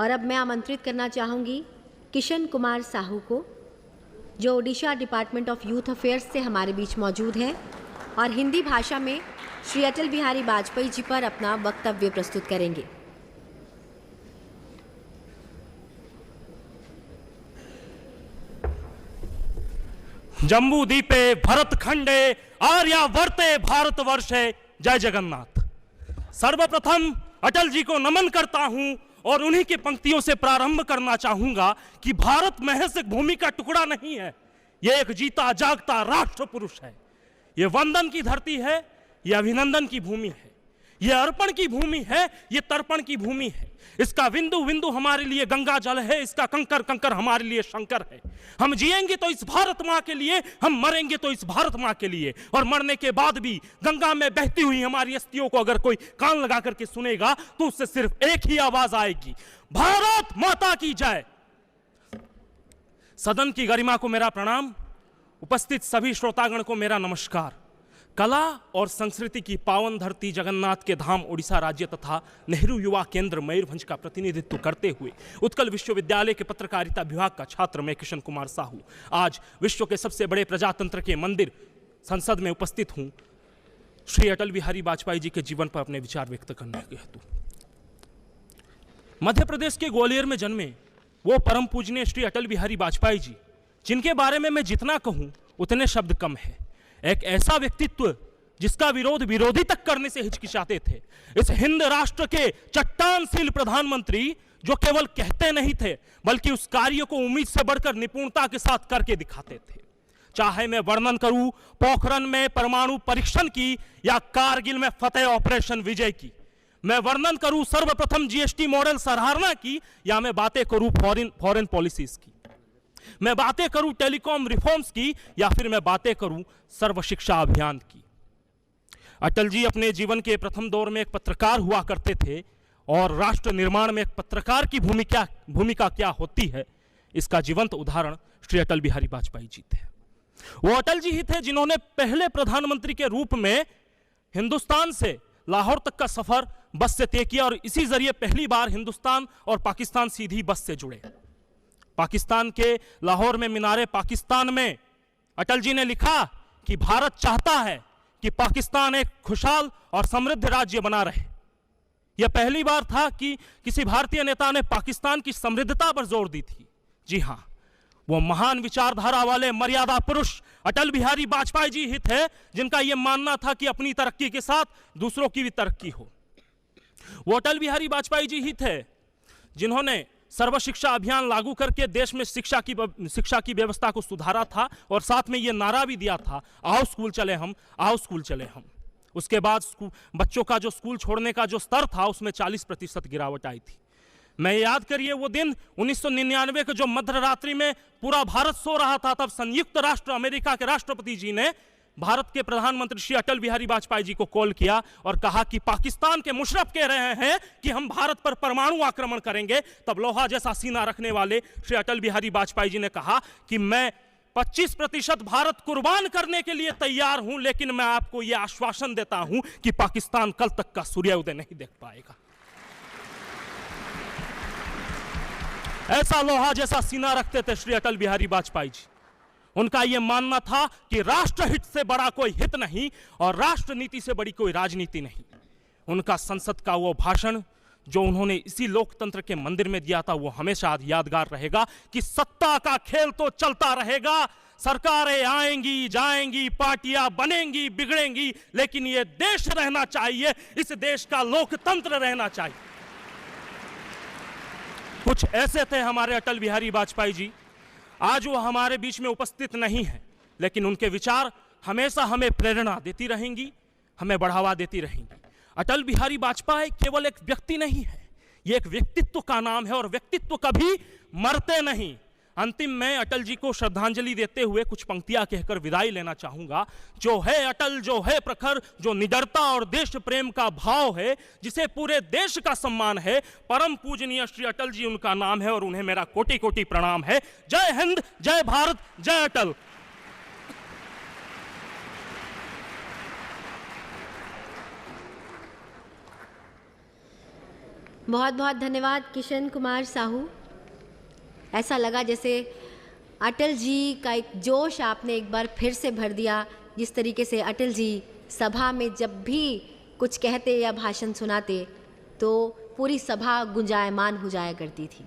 और अब मैं आमंत्रित करना चाहूँगी किशन कुमार साहू को, जो Odisha department of youth affairs से हमारे बीच मौजूद हैं और हिंदी भाषा में श्री अटल बिहारी वाजपेयी जी पर अपना वक्तव्य प्रस्तुत करेंगे। जम्बू दीपे भरतखंडे आर्यावर्ते भारतवर्षे जय जगन्नाथ। सर्वप्रथम अटल जी को नमन करता हूं और उन्हीं की पंक्तियों से प्रारंभ करना चाहूंगा कि भारत महज एक भूमि का टुकड़ा नहीं है, यह एक जीता जागता राष्ट्र पुरुष है। यह वंदन की धरती है, यह अभिनंदन की भूमि है, यह अर्पण की भूमि है, यह तर्पण की भूमि है। इसका बिंदु बिंदु हमारे लिए गंगा जल है, इसका कंकर कंकर हमारे लिए शंकर है। हम जिएंगे तो इस भारत माँ के लिए, हम मरेंगे तो इस भारत माँ के लिए। और मरने के बाद भी गंगा में बहती हुई हमारी अस्थियों को अगर कोई कान लगा करके सुनेगा तो उससे सिर्फ एक ही आवाज आएगी, भारत माता की जय। सदन की गरिमा को मेरा प्रणाम, उपस्थित सभी श्रोतागण को मेरा नमस्कार। कला और संस्कृति की पावन धरती जगन्नाथ के धाम ओडिशा राज्य तथा नेहरू युवा केंद्र मयूरभंज का प्रतिनिधित्व करते हुए उत्कल विश्वविद्यालय के पत्रकारिता विभाग का छात्र मैं किशन कुमार साहू आज विश्व के सबसे बड़े प्रजातंत्र के मंदिर संसद में उपस्थित हूं, श्री अटल बिहारी वाजपेयी जी के जीवन पर अपने विचार व्यक्त करने के हेतु। मध्य प्रदेश के ग्वालियर में जन्मे वो परम पूजनीय श्री अटल बिहारी वाजपेयी जी, जिनके बारे में मैं जितना कहूं उतने शब्द कम है। एक ऐसा व्यक्तित्व जिसका विरोध विरोधी तक करने से हिचकिचाते थे। इस हिंद राष्ट्र के चट्टानशील प्रधानमंत्री जो केवल कहते नहीं थे बल्कि उस कार्य को उम्मीद से बढ़कर निपुणता के साथ करके दिखाते थे। चाहे मैं वर्णन करूं पोखरण में परमाणु परीक्षण की या कारगिल में फतेह ऑपरेशन विजय की, मैं वर्णन करूं सर्वप्रथम जीएसटी मॉडल सराहना की, या मैं बातें करूं फॉरेन पॉलिसीज की, मैं बातें करूं टेलीकॉम रिफॉर्म्स की, या फिर मैं बातें करूं सर्व शिक्षा अभियान की। अटल जी अपने जीवन के प्रथम दौर में एक पत्रकार हुआ करते थे और राष्ट्र निर्माण में एक पत्रकार की भूमिका क्या होती है, इसका जीवंत उदाहरण श्री अटल बिहारी वाजपेयी जी थे। वो अटल जी ही थे जिन्होंने पहले प्रधानमंत्री के रूप में हिंदुस्तान से लाहौर तक का सफर बस से तय किया और इसी जरिए पहली बार हिंदुस्तान और पाकिस्तान सीधी बस से जुड़े। पाकिस्तान के लाहौर में मीनारे पाकिस्तान में अटल जी ने लिखा कि भारत चाहता है कि पाकिस्तान एक खुशहाल और समृद्ध राज्य बना रहे। यह पहली बार था कि किसी भारतीय नेता ने पाकिस्तान की समृद्धता पर जोर दी थी। जी हां, वो महान विचारधारा वाले मर्यादा पुरुष अटल बिहारी वाजपेयी जी ही थे जिनका यह मानना था कि अपनी तरक्की के साथ दूसरों की भी तरक्की हो। वो अटल बिहारी वाजपेयी जी ही थे जिन्होंने सर्व शिक्षा अभियान लागू करके देश में शिक्षा की व्यवस्था को सुधारा था और साथ में यह नारा भी दिया था, आओ स्कूल चले हम, आओ स्कूल चले हम। उसके बाद बच्चों का जो स्कूल छोड़ने का जो स्तर था उसमें 40% गिरावट आई थी। मैं याद करिए वो दिन 1999 के जो मध्य रात्रि में पूरा भारत सो रहा था, तब संयुक्त राष्ट्र अमेरिका के राष्ट्रपति जी ने भारत के प्रधानमंत्री श्री अटल बिहारी वाजपेयी जी को कॉल किया और कहा कि पाकिस्तान के मुशर्रफ कह रहे हैं कि हम भारत पर परमाणु आक्रमण करेंगे। तब लोहा जैसा सीना रखने वाले श्री अटल बिहारी वाजपेयी जी ने कहा कि मैं 25% भारत कुर्बान करने के लिए तैयार हूं, लेकिन मैं आपको यह आश्वासन देता हूं कि पाकिस्तान कल तक का सूर्योदय नहीं देख पाएगा। ऐसा लोहा जैसा सीना रखते थे श्री अटल बिहारी वाजपेयी जी। उनका यह मानना था कि राष्ट्र हित से बड़ा कोई हित नहीं और राष्ट्र नीति से बड़ी कोई राजनीति नहीं। उनका संसद का वो भाषण जो उन्होंने इसी लोकतंत्र के मंदिर में दिया था वो हमेशा यादगार रहेगा कि सत्ता का खेल तो चलता रहेगा, सरकारें आएंगी जाएंगी, पार्टियां बनेंगी बिगड़ेंगी, लेकिन ये देश रहना चाहिए, इस देश का लोकतंत्र रहना चाहिए। कुछ ऐसे थे हमारे अटल बिहारी वाजपेयी जी। आज वो हमारे बीच में उपस्थित नहीं है, लेकिन उनके विचार हमेशा हमें प्रेरणा देती रहेंगी, हमें बढ़ावा देती रहेंगी। अटल बिहारी वाजपेयी केवल एक व्यक्ति नहीं है, ये एक व्यक्तित्व का नाम है और व्यक्तित्व कभी मरते नहीं। अंतिम में अटल जी को श्रद्धांजलि देते हुए कुछ पंक्तियां कहकर विदाई लेना चाहूंगा। जो है अटल, जो है प्रखर, जो निडरता और देश प्रेम का भाव है, जिसे पूरे देश का सम्मान है, परम पूजनीय श्री अटल जी उनका नाम है और उन्हें मेरा कोटि कोटि प्रणाम है। जय हिंद, जय भारत, जय अटल। बहुत बहुत धन्यवाद किशन कुमार साहू। ऐसा लगा जैसे अटल जी का एक जोश आपने एक बार फिर से भर दिया। जिस तरीके से अटल जी सभा में जब भी कुछ कहते या भाषण सुनाते तो पूरी सभा गुंजायमान हो जाया करती थी।